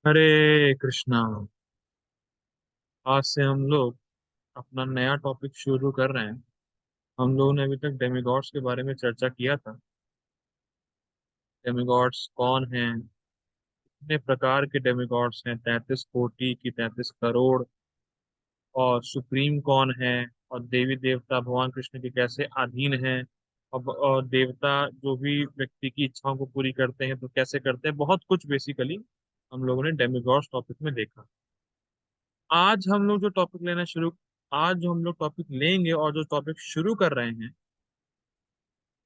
हरे कृष्णा। आज से हम लोग अपना नया टॉपिक शुरू कर रहे हैं। हम लोगों ने अभी तक डेमिगॉड्स के बारे में चर्चा किया था। डेमिगॉड्स कौन हैं, कितने प्रकार के डेमिगॉड्स हैं, 33 कोटि की 33 करोड़। और सुप्रीम कौन है, और देवी देवता भगवान कृष्ण के कैसे अधीन हैं। और देवता जो भी व्यक्ति की इच्छाओं को पूरी करते हैं तो कैसे करते हैं, बहुत कुछ बेसिकली हम लोगों ने डेमिगॉड्स टॉपिक में देखा। आज हम लोग जो टॉपिक लेना शुरू आज जो हम लोग टॉपिक लेंगे और जो टॉपिक शुरू कर रहे हैं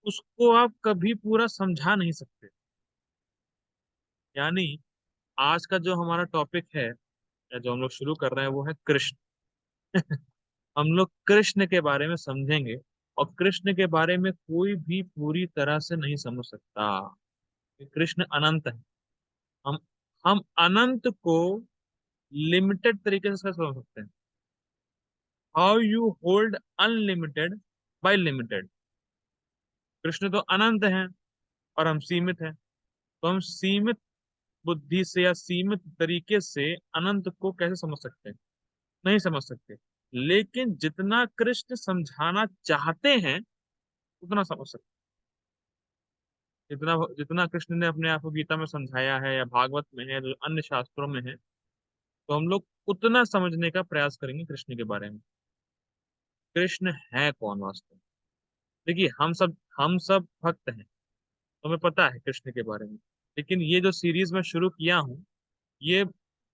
उसको आप कभी पूरा समझा नहीं सकते। यानी आज का जो हमारा टॉपिक है या जो हम लोग शुरू कर रहे हैं वो है कृष्ण। हम लोग कृष्ण के बारे में समझेंगे। और कृष्ण के बारे में कोई भी पूरी तरह से नहीं समझ सकता कि कृष्ण अनंत है। हम हम अनंत को लिमिटेड तरीके से समझ सकते हैं। How you hold unlimited by limited. Krishna तो अनंत है और हम सीमित हैं। तो हम सीमित बुद्धि से या सीमित तरीके से अनंत को कैसे समझ सकते हैं? नहीं समझ सकते। लेकिन जितना कृष्ण समझाना चाहते हैं उतना समझ सकते हैं। जितना जितना कृष्ण ने अपने आप को गीता में समझाया है या भागवत में है, जो अन्य शास्त्रों में है, तो हम लोग उतना समझने का प्रयास करेंगे कृष्ण के बारे में। कृष्ण है कौन वास्तव में? देखिए, हम सब भक्त हैं, तो हमें पता है कृष्ण के बारे में। लेकिन ये जो सीरीज मैं शुरू किया हूँ, ये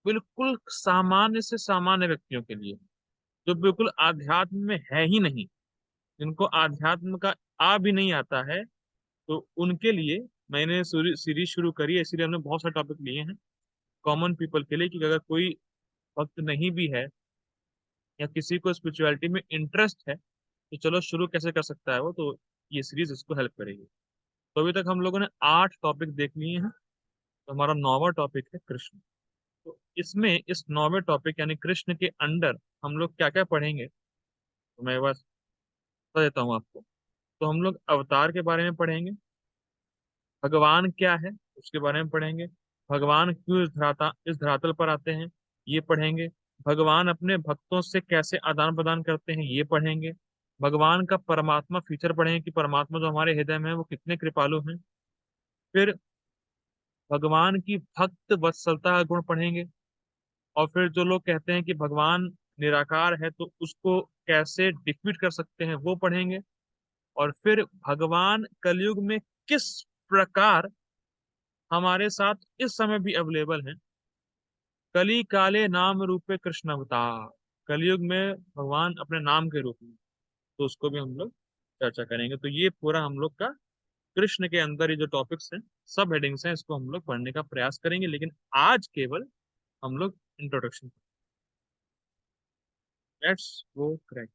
बिल्कुल सामान्य से सामान्य व्यक्तियों के लिए, जो बिल्कुल आध्यात्म में है ही नहीं, जिनको अध्यात्म का आ भी नहीं आता है, तो उनके लिए मैंने सीरीज शुरू करी है। इसीलिए हमने बहुत सारे टॉपिक लिए हैं कॉमन पीपल के लिए, कि अगर कोई भक्त नहीं भी है या किसी को स्पिरिचुअलिटी में इंटरेस्ट है तो चलो शुरू कैसे कर सकता है वो, तो ये सीरीज इसको हेल्प करेगी। तो अभी तक हम लोगों ने 8 टॉपिक देख लिए हैं। तो हमारा 9वां टॉपिक है कृष्ण। तो इसमें इस 9वें टॉपिक यानी कृष्ण के अंडर हम लोग क्या क्या पढ़ेंगे, तो मैं बस बता देता हूँ आपको। तो हम लोग अवतार के बारे में पढ़ेंगे, भगवान क्या है उसके बारे में पढ़ेंगे, भगवान क्यों इस धरातल पर आते हैं ये पढ़ेंगे, भगवान अपने भक्तों से कैसे आदान प्रदान करते हैं ये पढ़ेंगे, भगवान का परमात्मा फीचर पढ़ेंगे कि परमात्मा जो हमारे हृदय में है वो कितने कृपालु हैं। फिर भगवान की भक्त वत्सलता का गुण पढ़ेंगे। और फिर जो लोग कहते हैं कि भगवान निराकार है तो उसको कैसे डिफीट कर सकते हैं वो पढ़ेंगे। और फिर भगवान कलयुग में किस प्रकार हमारे साथ इस समय भी अवेलेबल हैं। कली काले नाम रूपे कृष्ण अवतार, कलयुग में भगवान अपने नाम के रूप में, तो उसको भी हम लोग चर्चा करेंगे। तो ये पूरा हम लोग का कृष्ण के अंदर ये जो टॉपिक्स हैं, सब हेडिंग्स हैं, इसको हम लोग पढ़ने का प्रयास करेंगे। लेकिन आज केवल हम लोग इंट्रोडक्शन। Let's go crack.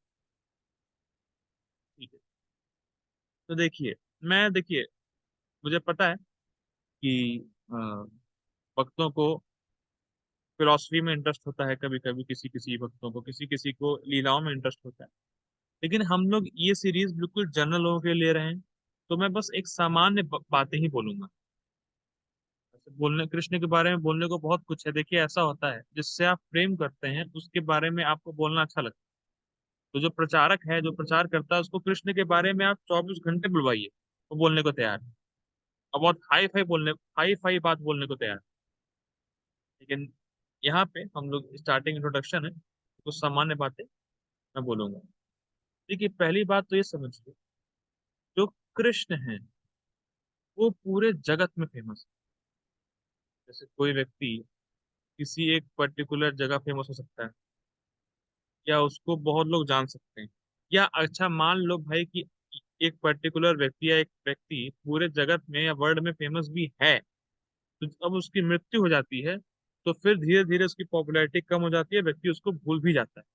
ठीक है। तो देखिए, मुझे पता है कि अ, भक्तों को फिलॉसफी में इंटरेस्ट होता है, कभी कभी किसी किसी भक्तों को, किसी किसी को लीलाओं में इंटरेस्ट होता है। लेकिन हम लोग ये सीरीज बिल्कुल जनरल लोगों के लिए ले रहे हैं। तो मैं बस एक सामान्य बातें ही बोलूंगा। ऐसे बोलने कृष्ण के बारे में बोलने को बहुत कुछ है। देखिए, ऐसा होता है जिससे आप प्रेम करते हैं उसके बारे में आपको बोलना अच्छा लगता है। तो जो प्रचारक है, जो प्रचार करता है, उसको कृष्ण के बारे में आप 24 घंटे बुलवाइए, वो बोलने को तैयार है। और बहुत हाई फाई बात बोलने को तैयार है। लेकिन यहाँ पे हम लोग स्टार्टिंग इंट्रोडक्शन है, कुछ सामान्य बातें मैं बोलूंगा। देखिए, पहली बात तो ये समझिए, जो कृष्ण है वो पूरे जगत में फेमस है। जैसे कोई व्यक्ति किसी एक पर्टिकुलर जगह फेमस हो सकता है, या उसको बहुत लोग जान सकते हैं। या अच्छा मान लो भाई कि एक पर्टिकुलर व्यक्ति या एक व्यक्ति पूरे जगत में या वर्ल्ड में फेमस भी है, तो अब उसकी मृत्यु हो जाती है, तो फिर धीरे धीरे उसकी पॉपुलैरिटी कम हो जाती है, व्यक्ति उसको भूल भी जाता है।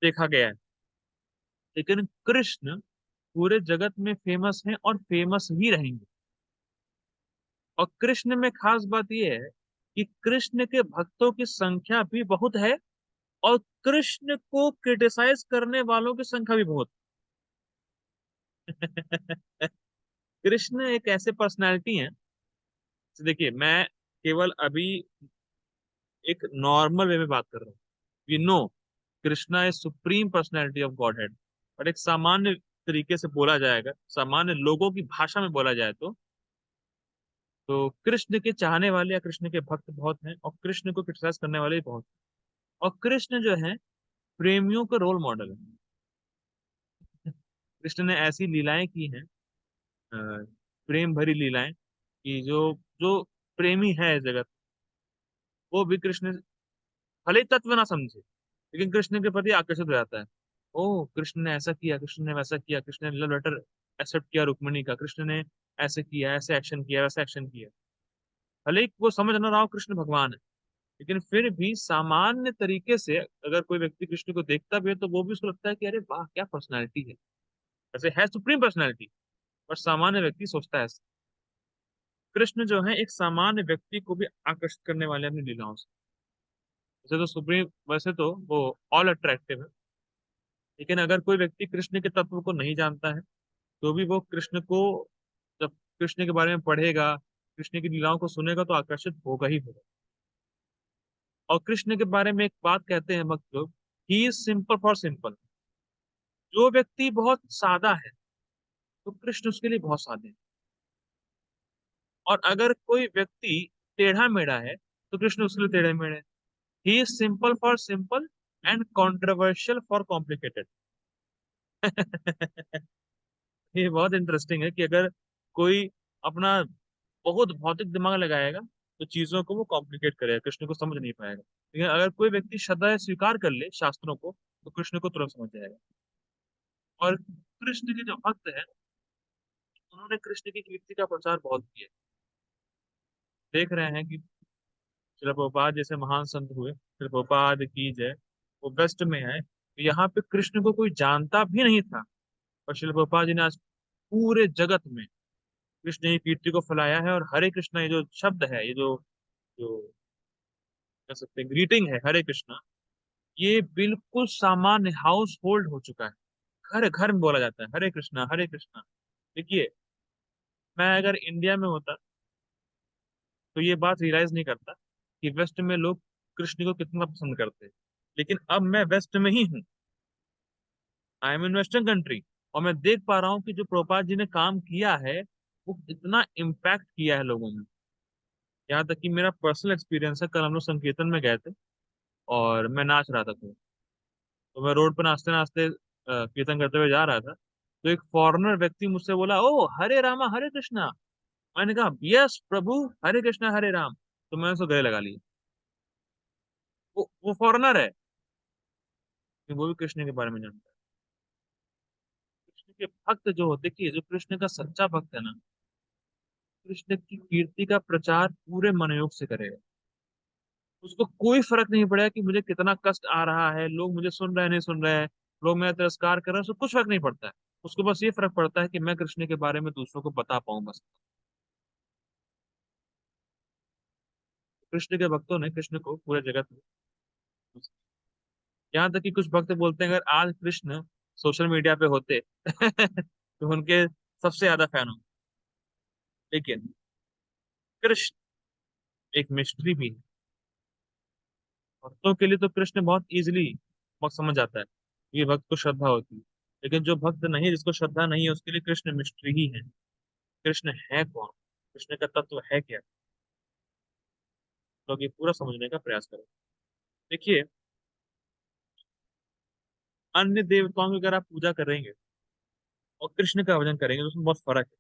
देखा गया है। लेकिन कृष्ण पूरे जगत में फेमस हैं और फेमस ही रहेंगे। और कृष्ण में खास बात यह है कि कृष्ण के भक्तों की संख्या भी बहुत है, और कृष्ण को क्रिटिसाइज करने वालों की संख्या भी बहुत है। कृष्ण एक ऐसे पर्सनालिटी हैं। देखिए, मैं केवल अभी एक नॉर्मल वे में बात कर रहा हूँ। We know Krishna is supreme personality of Godhead, और एक सामान्य तरीके से बोला जाएगा, सामान्य लोगों की भाषा में बोला जाए तो कृष्ण के चाहने वाले या कृष्ण के भक्त बहुत हैं, और कृष्ण को क्रिटिसाइज करने वाले भी बहुत हैं। और कृष्ण जो है प्रेमियों का रोल मॉडल है। कृष्ण ने ऐसी लीलाएं की हैं, अ, प्रेम भरी लीलाएं, कि जो जो प्रेमी है इस जगत, वो भी कृष्ण भले ही तत्व ना समझे, लेकिन कृष्ण के प्रति आकर्षित हो जाता है। ओ, कृष्ण ने ऐसा किया, कृष्ण ने वैसा किया, कृष्ण ने लव लेटर एक्सेप्ट किया रुक्मिणी का, कृष्ण ने ऐसे किया, ऐसे एक्शन किया, वैसा एक्शन किया। भले ही वो समझ ना रहा हो कृष्ण भगवान है, लेकिन फिर भी सामान्य तरीके से अगर कोई व्यक्ति कृष्ण को देखता भी है तो वो भी उसको लगता है कि अरे वाह क्या पर्सनैलिटी है। वैसे है सुप्रीम पर्सनैलिटी, पर सामान्य व्यक्ति सोचता है ऐसा। कृष्ण जो है एक सामान्य व्यक्ति को भी आकर्षित करने वाले अपनी लीलाओं से। वैसे तो वो ऑल अट्रैक्टिव है, लेकिन अगर कोई व्यक्ति कृष्ण के तत्व को नहीं जानता है तो भी वो कृष्ण को, जब कृष्ण के बारे में पढ़ेगा, कृष्ण की लीलाओं को सुनेगा तो आकर्षित होगा ही होगा। और कृष्ण के बारे में एक बात कहते हैं भक्त लोग, he is simple for simple. जो व्यक्ति बहुत सादा है तो कृष्ण उसके लिए बहुत सादे हैं। और अगर कोई व्यक्ति टेढ़ा मेढ़ा है तो कृष्ण उसके लिए टेढ़े मेढ़े हैं। He is simple for simple and controversial for complicated. ये बहुत इंटरेस्टिंग है कि अगर कोई अपना बहुत भौतिक दिमाग लगाएगा तो चीजों को वो कॉम्प्लिकेट करेगा, कृष्ण को समझ नहीं पाएगा। लेकिन अगर कोई व्यक्ति श्रद्धा से स्वीकार कर ले शास्त्रों को तो कृष्ण को तुरंत समझ जाएगा। और कृष्ण के जो भक्त हैं उन्होंने कृष्ण की कीर्ति का प्रचार बहुत किया। देख रहे हैं कि श्रील प्रभुपाद जैसे महान संत हुए, श्रील प्रभुपाद की जय, वो वेस्ट में है, तो यहाँ पे कृष्ण को कोई जानता भी नहीं था, और श्रील प्रभुपाद जी ने आज पूरे जगत में कृष्ण की कीर्ति को फैलाया है। और हरे कृष्णा ये जो शब्द है, ये जो जो कह सकते हैं ग्रीटिंग है हरे कृष्णा, ये बिल्कुल सामान्य हाउस होल्ड हो चुका है। घर घर में बोला जाता है हरे कृष्णा हरे कृष्णा। देखिए, मैं अगर इंडिया में होता तो ये बात रियलाइज नहीं करता कि वेस्ट में लोग कृष्ण को कितना पसंद करते हैं। लेकिन अब मैं वेस्ट में ही हूँ, I am in western country, और मैं देख पा रहा हूँ कि जो प्रभुपाद जी ने काम किया है वो कितना इम्पैक्ट किया है लोगों में। यहाँ तक कि मेरा पर्सनल एक्सपीरियंस है, कल हम लोग संकीर्तन में गए थे और मैं नाच रहा था। तो मैं रोड पर नाचते नाचते कीर्तन करते हुए जा रहा था, तो एक फॉरेनर व्यक्ति मुझसे बोला, ओ हरे रामा हरे कृष्णा। मैंने कहा यस प्रभु, हरे कृष्णा हरे राम। तो मैंने उसको गले लगा लिया। वो फॉरेनर है, लेकिन वो भी कृष्ण के बारे में जानता है। कृष्ण के भक्त जो होते, कि जो कृष्ण का सच्चा भक्त है ना, कृष्ण की कीर्ति का प्रचार पूरे मनोयोग से करेगा। उसको कोई फर्क नहीं पड़ेगा कि मुझे कितना कष्ट आ रहा है, लोग मुझे सुन रहे हैं नहीं सुन रहे हैं, लोग मेरा तिरस्कार कर रहे हैं, उसको कुछ फर्क नहीं पड़ता है। उसको बस ये फर्क पड़ता है कि मैं कृष्ण के बारे में दूसरों को बता पाऊं बस। कृष्ण के भक्तों ने कृष्ण को पूरे जगत में, यहाँ तक कि कुछ भक्त बोलते हैं अगर आज कृष्ण सोशल मीडिया पे होते तो उनके सबसे ज्यादा फैन हो। लेकिन कृष्ण एक मिस्ट्री भी है। भक्तों के लिए तो कृष्ण बहुत इजीली बहुत समझ आता है, ये भक्त को श्रद्धा होती है। लेकिन जो भक्त नहीं, जिसको श्रद्धा नहीं है, उसके लिए कृष्ण मिस्ट्री ही है। कृष्ण है कौन, कृष्ण का तत्व है क्या, लोग ये पूरा समझने का प्रयास करें। देखिए, अन्य देवताओं की अगर आप पूजा करेंगे और कृष्ण का भजन करेंगे तो उसमें बहुत फर्क है।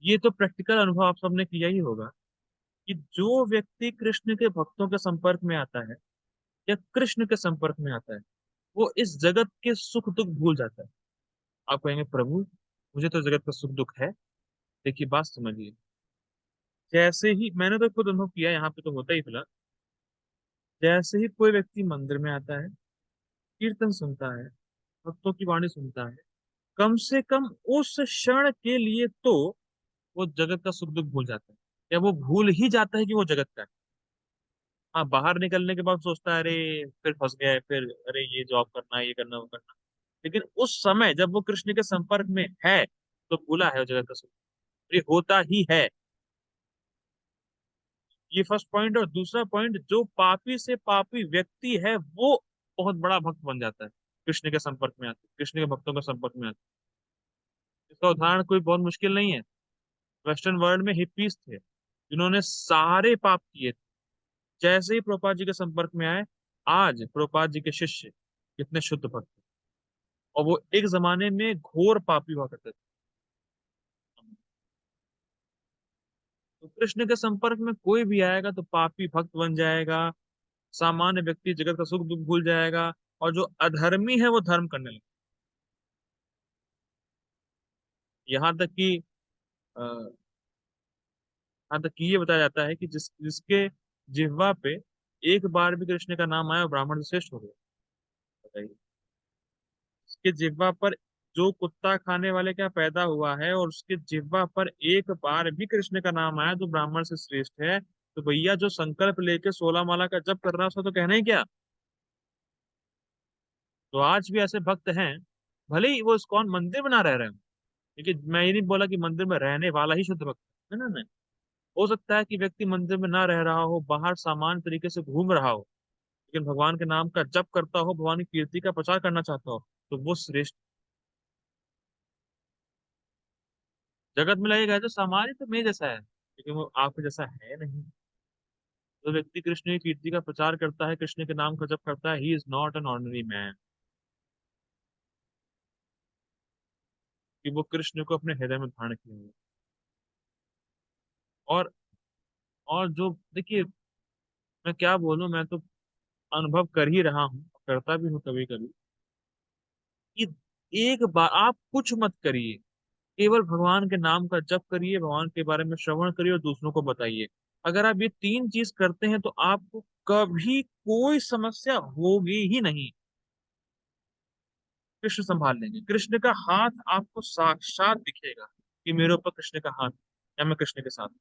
ये तो प्रैक्टिकल अनुभव आप सबने किया ही होगा कि जो व्यक्ति कृष्ण के भक्तों के संपर्क में आता है या कृष्ण के संपर्क में आता है, वो इस जगत के सुख दुख भूल जाता है। आप कहेंगे प्रभु मुझे तो जगत का सुख दुख है। देखिए बात समझिए, जैसे ही मैंने तो खुद अनुभव किया, यहाँ पे तो होता ही फिलहाल, जैसे ही कोई व्यक्ति मंदिर में आता है, कीर्तन सुनता है, भक्तों की वाणी सुनता है, कम से कम उस क्षण के लिए तो वो जगत का सुख दुख भूल जाता है, या वो भूल ही जाता है कि वो जगत का है। हाँ, बाहर निकलने के बाद सोचता है अरे फिर फंस गया है, फिर अरे ये जॉब करना है, ये करना वो करना। लेकिन उस समय जब वो कृष्ण के संपर्क में है तो भूला है वो जगत का सुख, ये होता ही है। ये फर्स्ट पॉइंट। और दूसरा पॉइंट, जो पापी से पापी व्यक्ति है वो बहुत बड़ा भक्त बन जाता है कृष्ण के संपर्क में आते, कृष्ण के भक्तों के संपर्क में आते। इसका उदाहरण कोई बहुत मुश्किल नहीं है। वेस्टर्न वर्ल्ड में हिप्पीज थे जिन्होंने सारे पाप किए थे, जैसे ही प्रभुपाद जी के संपर्क में आए, आज प्रभुपाद जी के शिष्य कितने शुद्ध भक्त हैं। और वो एक जमाने में घोर पापी हुआ करते थे। तो कृष्ण के संपर्क में कोई भी आएगा तो पापी भक्त बन जाएगा, सामान्य व्यक्ति जगत का सुख दुख भूल जाएगा, और जो अधर्मी है वो धर्म करने लगेगा। यहाँ तक कि यहाँ तक कि ये बताया जाता है कि जिसके जिह्वा पे एक बार भी कृष्ण का नाम आया वो ब्राह्मण से श्रेष्ठ हो गया। बताइए, उसके जिह्वा पर, जो कुत्ता खाने वाले का पैदा हुआ है और उसके जिह्वा पर एक बार भी कृष्ण का नाम आया तो ब्राह्मण से श्रेष्ठ है। तो भैया जो संकल्प लेके 16 माला का जप कर रहा है उसका तो कहना ही क्या। तो आज भी ऐसे भक्त हैं, भले ही वो इस्कॉन मंदिर में ना रह रहे हो, लेकिन मैं ये नहीं बोला कि मंदिर में रहने वाला ही शुद्ध भक्त है ना, नहीं। हो सकता है कि व्यक्ति मंदिर में ना रह रहा हो, बाहर सामान्य तरीके से घूम रहा हो, लेकिन भगवान के नाम का जप करता हो, भगवान की कीर्ति का प्रचार करना चाहता हो, तो वो श्रेष्ठ। जगत में लगेगा तो सामान्य तो मेरे जैसा है, लेकिन वो आपके जैसा है नहीं। जो व्यक्ति कृष्ण की कीर्ति का प्रचार करता है, कृष्ण के नाम का जप करता है, he is not an ordinary man. कि वो कृष्ण को अपने हृदय में धारण किए हुए। और और जो देखिए, मैं क्या बोलूं, मैं तो अनुभव कर ही रहा हूँ, करता भी हूँ कभी कभी, कि एक बार आप कुछ मत करिए, केवल भगवान के नाम का जप करिए, भगवान के बारे में श्रवण करिए और दूसरों को बताइए। अगर आप ये तीन चीज करते हैं तो आपको कभी कोई समस्या होगी ही नहीं। कृष्ण संभाल लेंगे, कृष्ण का हाथ आपको साक्षात दिखेगा कि मेरे ऊपर कृष्ण का हाथ है, या मैं कृष्ण के साथ हूं।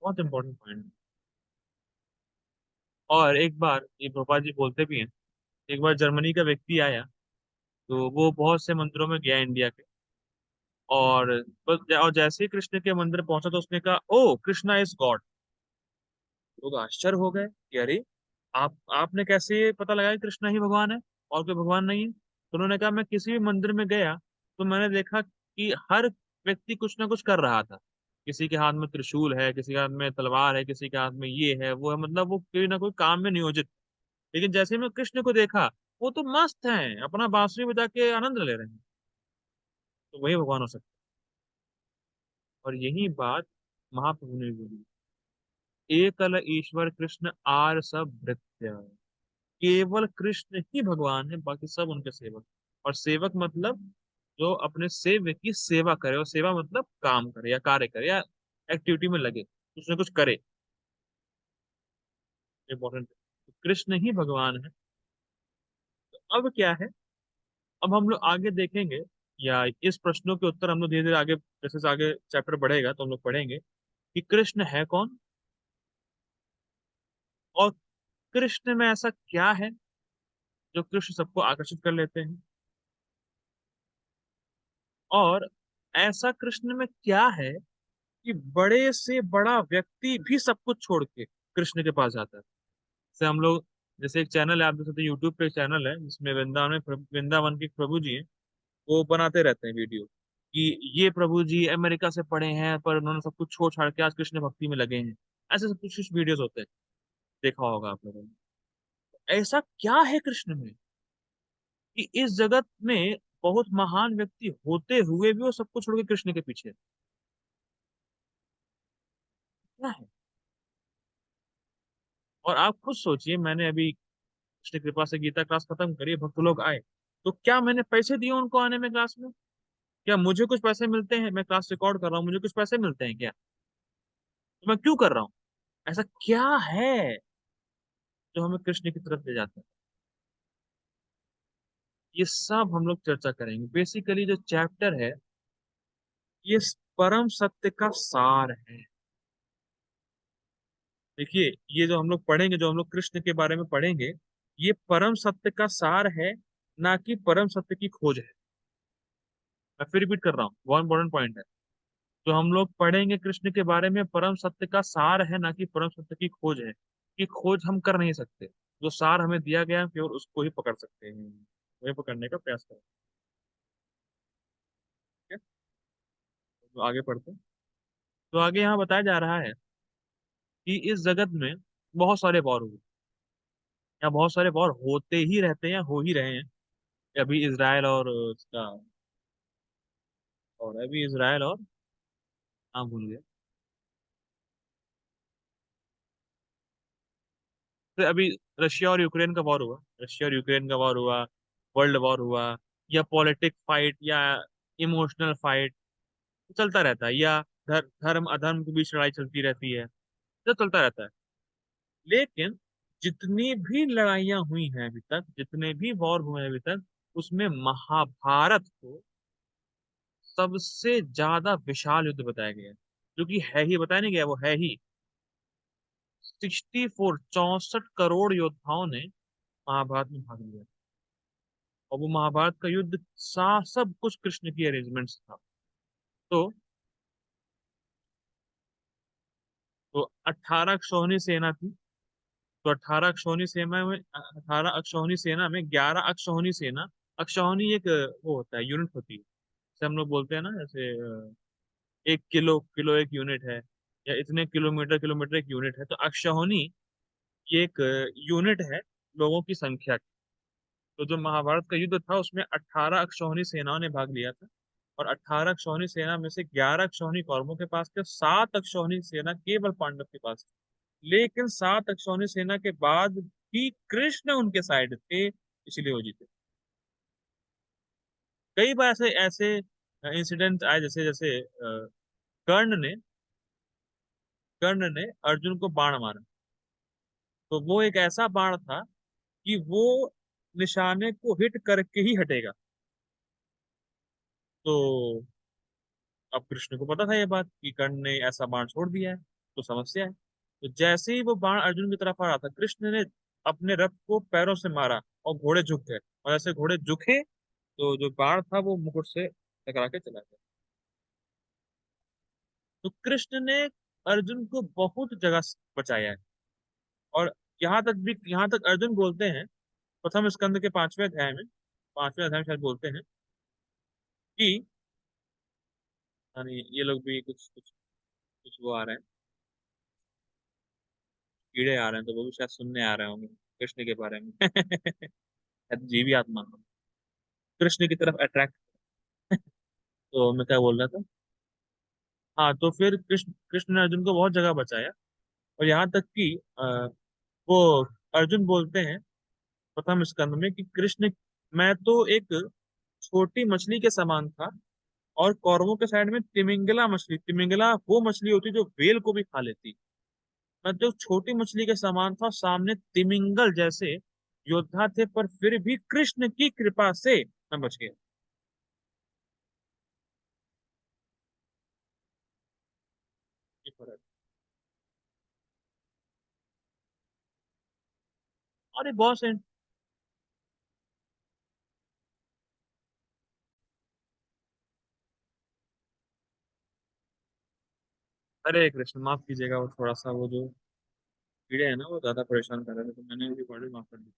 बहुत इंपॉर्टेंट पॉइंट। और एक बार ये भोपाल जी बोलते भी हैं, एक बार जर्मनी का व्यक्ति आया, तो वो बहुत से मंदिरों में गया इंडिया के। और और जैसे ही कृष्ण के मंदिर पहुंचा तो उसने कहा, ओ कृष्णा इज गॉड। लोग आश्चर्य हो गए कि अरे, आपने कैसे पता लगाया कि कृष्णा ही भगवान है और कोई भगवान नहीं है। तो उन्होंने कहा, मैं किसी भी मंदिर में गया तो मैंने देखा कि हर व्यक्ति कुछ ना कुछ कर रहा था। किसी के हाथ में त्रिशूल है, किसी के हाथ में तलवार है, किसी के हाथ में ये है वो है, मतलब वो कोई ना कोई काम में नियोजित। लेकिन जैसे ही मैं कृष्ण को देखा, वो तो मस्त हैं, अपना बांसुरी बजा के आनंद ले रहे हैं। तो वही भगवान हो सकता है। और यही बात महाप्रभु ने भी बोली, एकल ईश्वर कृष्ण आर सब भृत्य। केवल कृष्ण ही भगवान है, बाकी सब उनके सेवक। और सेवक मतलब जो अपने सेव्य की सेवा करे, और सेवा मतलब काम करे या कार्य करे या एक्टिविटी में लगे, कुछ ना कुछ करे। इंपॉर्टेंट। कृष्ण ही भगवान है। तो अब क्या है, अब हम लोग आगे देखेंगे, या इस प्रश्नों के उत्तर हम लोग धीरे धीरे आगे, जैसे जैसे आगे चैप्टर बढ़ेगा तो हम लोग पढ़ेंगे कि कृष्ण है कौन, और कृष्ण में ऐसा क्या है जो कृष्ण सबको आकर्षित कर लेते हैं, और ऐसा कृष्ण में क्या है कि बड़े से बड़ा व्यक्ति भी सब कुछ छोड़ के कृष्ण के पास जाता है। जैसे हम लोग, जैसे एक चैनल है, आप देख सकते हैं यूट्यूब पे एक चैनल है जिसमें वृंदावन में वृंदावन के प्रभु जी हैं, वो बनाते रहते हैं वीडियो कि ये प्रभु जी अमेरिका से पढ़े हैं पर उन्होंने सब कुछ छोड़ छाड़ के आज कृष्ण भक्ति में लगे हैं। ऐसे सब कुछ कुछ वीडियोस होते हैं, देखा होगा आप लोगों ने। ऐसा क्या है कृष्ण में कि इस जगत में बहुत महान व्यक्ति होते हुए भी वो सब कुछ छोड़ के कृष्ण के पीछे, क्या है। और आप खुद सोचिए, मैंने अभी कृष्ण कृपा से गीता क्लास खत्म करी, भक्त लोग आए, तो क्या मैंने पैसे दिए उनको आने में क्लास में? क्या मुझे कुछ पैसे मिलते हैं? मैं क्लास रिकॉर्ड कर रहा हूँ, मुझे कुछ पैसे मिलते हैं क्या? तो मैं क्यों कर रहा हूँ? ऐसा क्या है जो हमें कृष्ण की तरफ ले जाता है? ये सब हम लोग चर्चा करेंगे। बेसिकली जो चैप्टर है, ये परम सत्य का सार है। देखिए, ये जो हम लोग पढ़ेंगे, जो हम लोग कृष्ण के बारे में पढ़ेंगे, ये परम सत्य का सार है, ना कि परम सत्य की खोज है। मैं फिर रिपीट कर रहा हूँ, बहुत इंपॉर्टेंट पॉइंट है। तो हम लोग पढ़ेंगे कृष्ण के बारे में, परम सत्य का सार है, ना कि परम सत्य की खोज है। कि खोज हम कर नहीं सकते, जो सार हमें दिया गया है केवल उसको ही पकड़ सकते हैं, वही पकड़ने का प्रयास करें। ठीक है, तो आगे पढ़ते हैं। तो आगे यहाँ बताया जा रहा है कि इस जगत में बहुत सारे वॉर हुए, या बहुत सारे वॉर होते ही रहते हैं, हो ही रहे हैं। अभी इसराइल और उसका, और अभी इसराइल और, हाँ भूल गया। तो अभी रशिया और यूक्रेन का वॉर हुआ, रशिया और यूक्रेन का वॉर हुआ, वर्ल्ड वॉर हुआ, या पॉलिटिक फाइट, या इमोशनल फाइट, चलता रहता है, या धर्म अधर्म के बीच लड़ाई चलती रहती है, तो चलता रहता है। लेकिन जितनी भी लड़ाइयां हुई हैं अभी तक, जितने भी वॉर हुए हैं अभी तक, उसमें महाभारत को सबसे ज्यादा विशाल युद्ध बताया गया है। जो कि है ही, बताया नहीं गया, वो है ही 64, 64 करोड़ योद्धाओं ने महाभारत में भाग लिया। और वो महाभारत का युद्ध सा सब कुछ कृष्ण की अरेंजमेंट्स था। तो 18 अक्षौहिणी सेना थी। तो 18 अक्षौहिणी सेना में, 18 अक्षौहिणी सेना में 11 अक्षौहिणी सेना, अक्षौहिणी एक वो होता है, यूनिट होती है, जैसे हम लोग बोलते हैं ना, जैसे 1 किलो, किलो एक यूनिट है, या इतने किलोमीटर, किलोमीटर एक यूनिट है। तो अक्षौहिणी ये एक यूनिट है लोगों की संख्या की। तो जो महाभारत का युद्ध था उसमें 18 अक्षौहिणी सेनाओं ने भाग लिया था। और 18 अक्षौहिणी सेना में से 11 अक्षौहिणी कौरवों के पास थे, 7 अक्षौहिणी सेना केवल पांडव के पास थी। लेकिन 7 अक्षौहिणी सेना के बाद भी कृष्ण उनके साइड थे, इसलिए वो जीते। कई बार ऐसे ऐसे इंसिडेंट आए, जैसे जैसे कर्ण ने कर्ण ने अर्जुन को बाण मारा। तो वो एक ऐसा बाण था कि वो निशाने को हिट करके ही हटेगा। तो अब कृष्ण को पता था ये बात कि कर्ण ने ऐसा बाण छोड़ दिया है, तो समस्या है। तो जैसे ही वो बाण अर्जुन की तरफ आ रहा था, कृष्ण ने अपने रथ को पैरों से मारा और घोड़े झुक गए। और ऐसे घोड़े झुके तो जो बाण था वो मुकुट से टकरा के चला गया। तो कृष्ण ने अर्जुन को बहुत जगह बचाया है। और यहाँ तक अर्जुन बोलते हैं, प्रथम स्कंद के 5वें अध्याय में, 5वें अध्याय में शायद बोलते हैं कि, यानी ये लोग भी कुछ कुछ कुछ वो आ रहे हैं, कीड़े आ रहे हैं, तो वो भी शायद सुनने आ रहे होंगे कृष्ण के बारे में। शायद जीवी आत्मा कृष्ण की तरफ अट्रैक्ट। तो मैं क्या बोल रहा था, हाँ, तो फिर कृष्ण कृष्ण ने अर्जुन को बहुत जगह बचाया। और यहाँ तक कि वो अर्जुन बोलते हैं प्रथम स्कंद में कि कृष्ण, मैं तो एक छोटी मछली के समान था, और कौरवों के साइड में तिमिंगला मछली, तिमिंगला वो मछली होती जो व्हेल को भी खा लेती, मैं तो छोटी मछली के समान था, सामने तिमिंगल जैसे योद्धा थे, पर फिर भी कृष्ण की कृपा से मैं बच गया। ये फर्क। अरे बॉस है। अरे कृष्ण माफ कीजिएगा, वो थोड़ा सा वो जो कीड़े हैं ना, वो ज्यादा परेशान कर रहे थे, तो मैंने रिकॉर्डिंग ऑफ कर दी।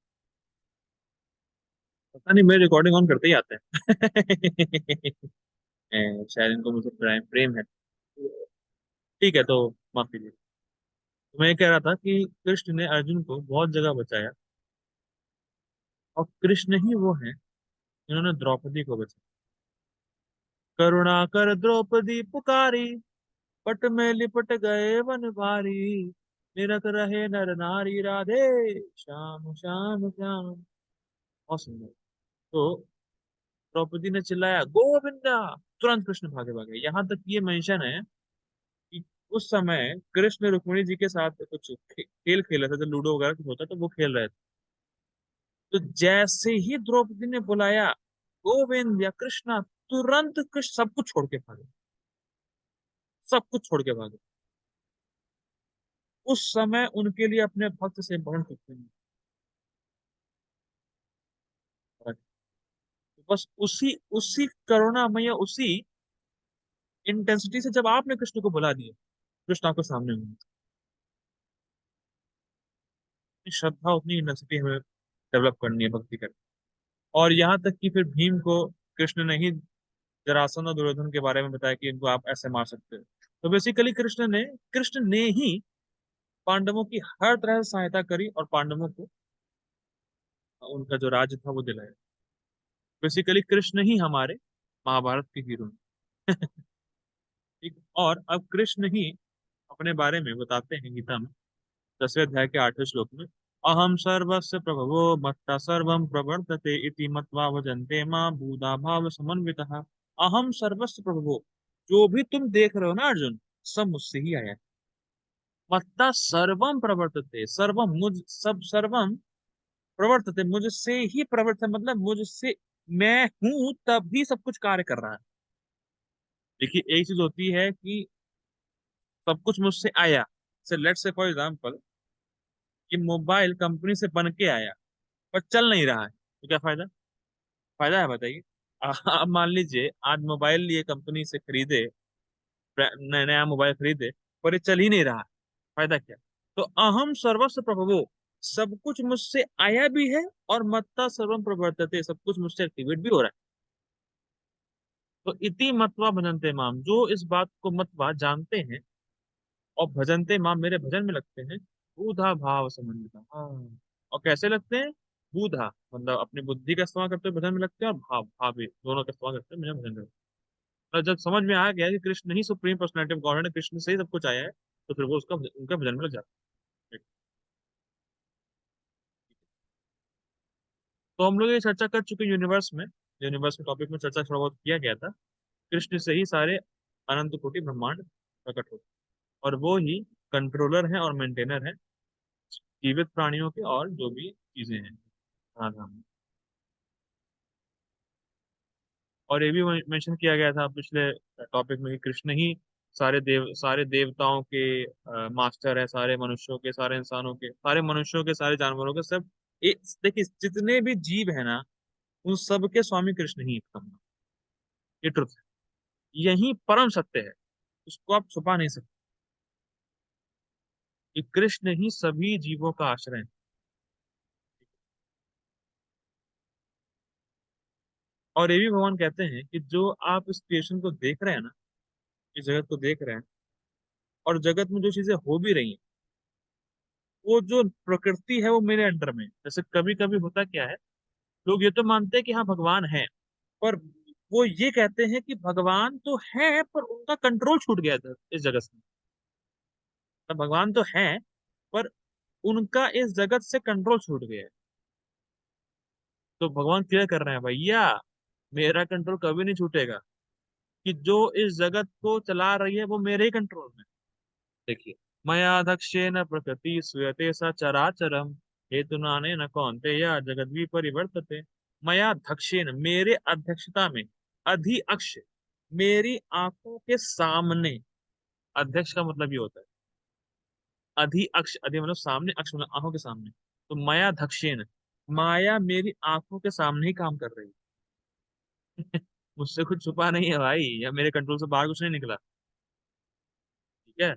पता नहीं, मेरे रिकॉर्डिंग ऑन करते ही आते हैं। शायद इनको मुझसे प्रेम प्रेम है। ठीक है, तो माफ कीजिए। तो मैं ये कह रहा था कि कृष्ण ने अर्जुन को बहुत जगह बचाया। और कृष्ण ही वो हैं जिन्होंने द्रौपदी को बचाया। करुणा कर द्रौपदी पुकारी, पट में लिपट गए वन भारी, निरख रहे नर नारी राधे, श्याम श्याम श्याम। बहुत सुंदर। तो द्रौपदी ने चिल्लाया गोविंदा, तुरंत कृष्ण भागे भागे। यहाँ तक ये मेंशन है कि उस समय कृष्ण रुक्मिणी जी के साथ कुछ खेल खेल रहे थे, तो लूडो वगैरह कुछ होता, तो वो खेल रहे थे। तो जैसे ही द्रौपदी ने बुलाया गोविंद या कृष्णा, तुरंत कृष्ण सब कुछ छोड़ के भागे, सब कुछ छोड़ के भागे। उस समय उनके लिए अपने भक्त से बढ़ सकते हैं। बस उसी उसी करुणामय, उसी इंटेंसिटी से जब आपने कृष्ण को बुला दिया, कृष्ण आपके सामने होंगे। श्रद्धा उतनी इंटेंसिटी हमें डेवलप करनी है भक्ति करनी। और यहाँ तक कि फिर भीम को कृष्ण ने ही जरासंध और दुर्योधन के बारे में बताया कि इनको आप ऐसे मार सकते हो। तो बेसिकली कृष्ण ने ही पांडवों की हर तरह से सहायता करी और पांडवों को उनका जो राज्य था वो दिलाया। बेसिकली कृष्ण ही हमारे महाभारत के हीरो हैं। ठीक। और अब कृष्ण ही अपने बारे में बताते हैं गीता में 10वें अध्याय के 8वें श्लोक में। अहम सर्वस्य प्रभवो मत्ता सर्वं प्रवर्तते इति मत्वा भजन्ते मां भूता भाव समन्वितः। अहम सर्वस्य प्रभवो, जो भी तुम देख रहे हो ना अर्जुन, सब मुझसे ही आया है। मत्ता सर्वम प्रवर्तते, सर्वम मुझ, सब सर्वम प्रवर्तते, मुझसे ही प्रवर्तन मतलब मुझसे, मैं हूं तभी सब कुछ कार्य कर रहा है। देखिए एक चीज होती है कि सब कुछ मुझसे आया, से लेट्स से फॉर एग्जांपल कि मोबाइल कंपनी से बन के आया पर चल नहीं रहा है, तो क्या फायदा? फायदा है बताइए। आप मान लीजिए आज मोबाइल लिए कंपनी से खरीदे, नया नया मोबाइल खरीदे, पर ये चल ही नहीं रहा है, फायदा क्या? तो अहम सर्वस्व प्रभवो, सब कुछ मुझसे आया भी है और मत्ता सर्वम प्रवर्तते, सब कुछ मुझसे एक्टिवेट भी हो रहा है। तो इति मत्वा भजन्ते माम, जो इस बात को मतवा जानते हैं और भजन्ते माम मेरे भजन में लगते हैं, बूधा भाव समन्विता। हाँ। और कैसे लगते हैं? बूधा मतलब अपनी बुद्धि का इस्तेमाल करते हुए भजन में लगते हैं, और भाव भाव भी दोनों का इस्तेमाल करते हुए मेरा भजन करते हैं। तो जब समझ में आ गया कि कृष्ण ही सुप्रीम पर्सनैलिटी ऑफ गॉड है, कृष्ण से ही सब कुछ आया है, तो फिर वो उसका उनका भजन में लग जाता है। तो हम लोग ये चर्चा कर चुके यूनिवर्स में टॉपिक में चर्चा थोड़ा बहुत किया गया था। कृष्ण से ही सारे अनंत कोटि ब्रह्मांड प्रकट होते हैं, और वो ही कंट्रोलर हैं और मेंटेनर हैं जीवित प्राणियों के और जो भी चीजें हैं। हाँ हाँ। और ये भी मेंशन किया गया था पिछले टॉपिक में कि कृष्ण ही सारे देवताओं के मास्टर है, सारे मनुष्यों के, सारे इंसानों के, सारे मनुष्यों के, सारे जानवरों के, सब देखिए जितने भी जीव है ना, उन सब के स्वामी कृष्ण ही एक। ये ट्रुथ है, यही परम सत्य है, उसको आप छुपा नहीं सकते कि कृष्ण ही सभी जीवों का आश्रय है। और ये भी भगवान कहते हैं कि जो आप इस क्रिएशन को देख रहे हैं ना, इस जगत को देख रहे हैं, और जगत में जो चीजें हो भी रही हैं, वो जो प्रकृति है वो मेरे अंडर में। जैसे कभी कभी होता क्या है, लोग ये तो मानते हैं कि हाँ भगवान है, पर वो ये कहते हैं कि भगवान तो है पर उनका कंट्रोल छूट गया था इस जगत से। तो भगवान तो है पर उनका इस जगत से कंट्रोल छूट गया है। तो भगवान क्लियर कर रहे हैं, भैया मेरा कंट्रोल कभी नहीं छूटेगा, कि जो इस जगत को चला रही है वो मेरे ही कंट्रोल में। देखिए, मया दक्षेण प्रकृति श्रूयते स चराचरम हेतुनानेन कौन्तेय जगद्वी परिवर्तते। मया दक्षेण, मेरे अध्यक्षता में, अधि अक्ष, मेरी आंखों के सामने। अध्यक्ष का मतलब ये होता है, अधि अक्ष, अधि मतलब सामने, अक्ष मतलब आंखों के सामने। तो मया दक्षेण, माया मेरी आंखों के सामने ही काम कर रही है। मुझसे कुछ छुपा नहीं है भाई, या मेरे कंट्रोल से बाहर कुछ नहीं निकला। ठीक है।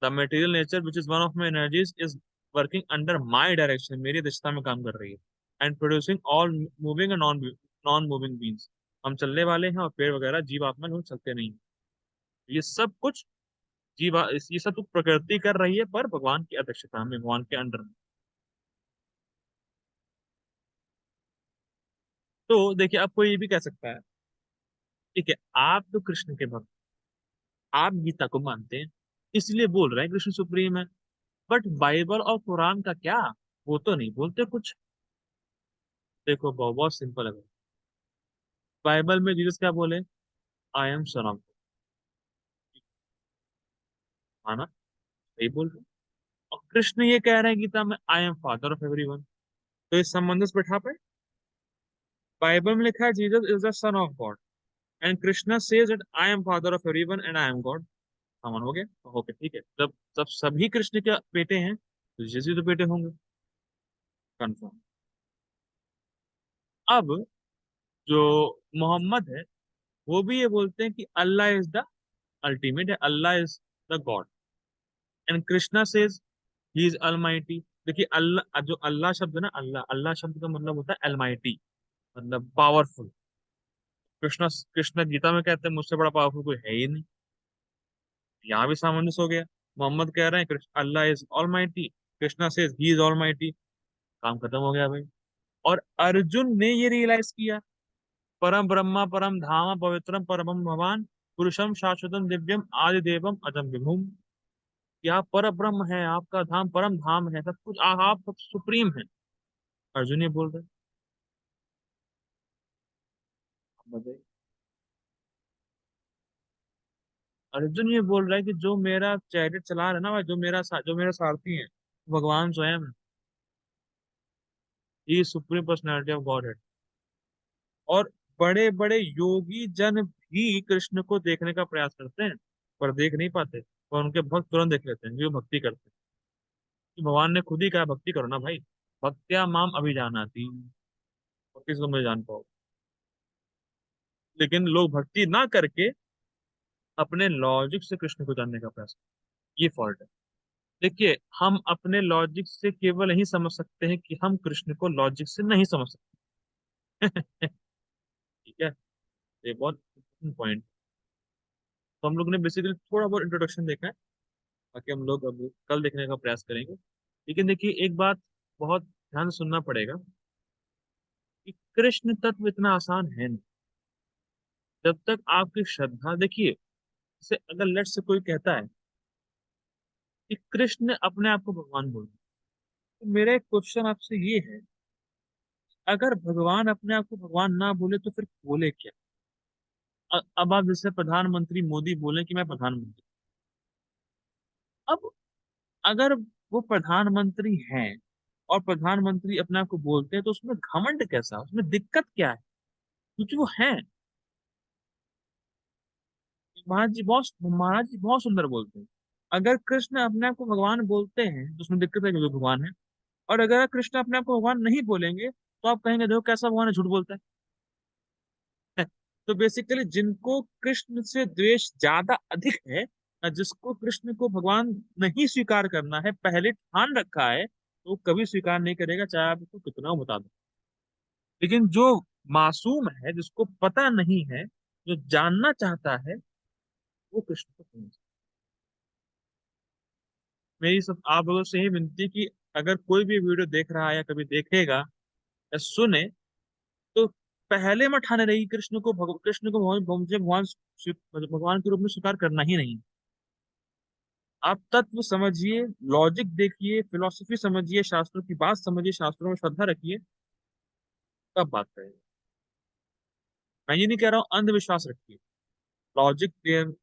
The material nature which is one of my energies is working under my direction, मेरी दक्षता में काम कर रही है। And producing all moving and non non moving beings. हम चलने वाले हैं और पेड़ वगैरह जीव आत्मा लोग चलते नहीं हैं। ये सब कुछ ये सब कुछ प्रकृति कर रही है, पर भगवान की अध्यक्षता में, भगवान के अंडर में। तो देखिए, अब कोई ये भी कह सकता है, ठीक है आप तो कृष्ण के भक्त, आप गीता को मानते हैं, इसलिए बोल रहे हैं कृष्ण सुप्रीम है, बट बाइबल और कुरान का क्या? वो तो नहीं बोलते कुछ। देखो बहुत बहुत सिंपल है। बाइबल में जीसस क्या बोले? I am son of God. माना, सही बोल रहे हैं। और कृष्ण ये कह रहे हैं गीता में, I am father of everyone. तो इस संबंध से बैठा पे, बाइबल में लिखा है Jesus is the son of God, and Krishna says that I am father of everyone and I am God. समान हो गया? ओके ठीक है, जब जब सभी कृष्ण के बेटे हैं तो जीसस भी तो बेटे होंगे, कंफर्म। अब जो मोहम्मद है, वो भी ये बोलते हैं कि अल्लाह इज द अल्टीमेट है, Allah is the God, and Krishna says he is almighty. देखिए अल्लाह, जो अल्लाह शब्द है ना, अल्लाह, अल्लाह शब्द का मतलब होता है अलमाइटी, मतलब पावरफुल। कृष्णा, कृष्णा गीता में कहते हैं मुझसे बड़ा पावरफुल कोई है ही नहीं। यहाँ भी सामंजस्य हो गया। मोहम्मद कह रहे हैं Krishna Allah is almighty, Krishna says he is almighty, काम खत्म हो गया भाई। और अर्जुन ने ये रियलाइज किया, परम ब्रह्मा परम धाम पवित्रम परमम भगवान पुरुषम शाश्वतम दिव्यम आदि देवम अजम विभुम। कि आप पर ब्रह्म है, आपका धाम परम धाम है, सब कुछ आप सब सुप्रीम है। अर्जुन ये बोल रहे हैं। आप बताइए। अर्जुन ये बोल रहा है कि जो मेरा चैरिट चला रहा है ना भाई, जो मेरा सारथी है, भगवान स्वयं है। ही सुप्रीम पर्सनैलिटी ऑफ गॉड। और बड़े बड़े योगी जन भी कृष्ण को देखने का प्रयास करते हैं, पर देख नहीं पाते। और उनके भक्त तुरंत देख लेते हैं, जो भक्ति करते हैं। कि भगवान ने खुद ही कहा भक्ति करो ना भाई, भक्त्या माम अभिजानाति, और किसको मैं जान पाओ। लेकिन लोग भक्ति ना करके अपने लॉजिक से कृष्ण को जानने का प्रयास करते हैं। ये फॉल्ट है। देखिए, हम अपने लॉजिक से केवल यही समझ सकते हैं कि हम कृष्ण को लॉजिक से नहीं समझ सकते। ठीक है, ये बहुत पॉइंट। तो हम लोग ने बेसिकली थोड़ा बहुत इंट्रोडक्शन देखा है, बाकी हम लोग अब कल देखने का प्रयास करेंगे। लेकिन देखिए एक बात बहुत ध्यान से सुनना पड़ेगा, कि कृष्ण तत्व इतना आसान है नहीं। जब तक आपकी श्रद्धा, देखिए जैसे अगर लेट से कोई कहता है कि कृष्ण अपने आप को भगवान बोल, तो मेरा एक क्वेश्चन आपसे ये है, अगर भगवान अपने आप को भगवान ना बोले तो फिर बोले क्या? अब आप जैसे प्रधानमंत्री मोदी बोले कि मैं प्रधानमंत्री, अब अगर वो प्रधानमंत्री हैं और प्रधानमंत्री अपने आप को बोलते हैं, तो उसमें घमंड कैसा, उसमें दिक्कत क्या है? क्योंकि वो हैं। महाराज जी बहुत सुंदर बोलते हैं। अगर कृष्ण अपने आप को भगवान बोलते हैं तो उसमें दिक्कत है, क्योंकि भगवान है। और अगर कृष्ण अपने आप को भगवान नहीं बोलेंगे तो आप कहेंगे देखो कैसा भगवान है, झूठ बोलता है। तो बेसिकली जिनको कृष्ण से द्वेष ज्यादा अधिक है, जिसको कृष्ण को भगवान नहीं स्वीकार करना है, पहले ठान रखा है, तो वो कभी स्वीकार नहीं करेगा, चाहे आप उसको कितना बता दो। लेकिन जो मासूम है, जिसको पता नहीं है, जो जानना चाहता है, वो कृष्ण को नहीं। मेरी सब आप लोगों से ही विनती कि अगर कोई भी वीडियो देख रहा है या कभी देखेगा या सुने, तो पहले मत ठाने रही कृष्ण को मुझे भगवान भगवान के रूप में स्वीकार करना ही नहीं। आप तत्व समझिए, लॉजिक देखिए, फिलोसफी समझिए, शास्त्रों की बात समझिए, शास्त्रों में श्रद्धा रखिए, तब बात करें। मैं ये नहीं कह रहा हूँ अंधविश्वास रखिए। लॉजिक,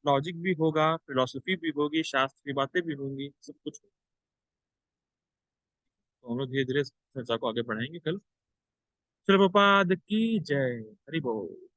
लॉजिक भी होगा, फिलोसफी भी होगी, शास्त्र की बातें भी होंगी, सब कुछ होगा। तो हम लोग धीरे धीरे चर्चा को आगे बढ़ाएंगे कल। प्रभुपाद की जय। हरि बोल।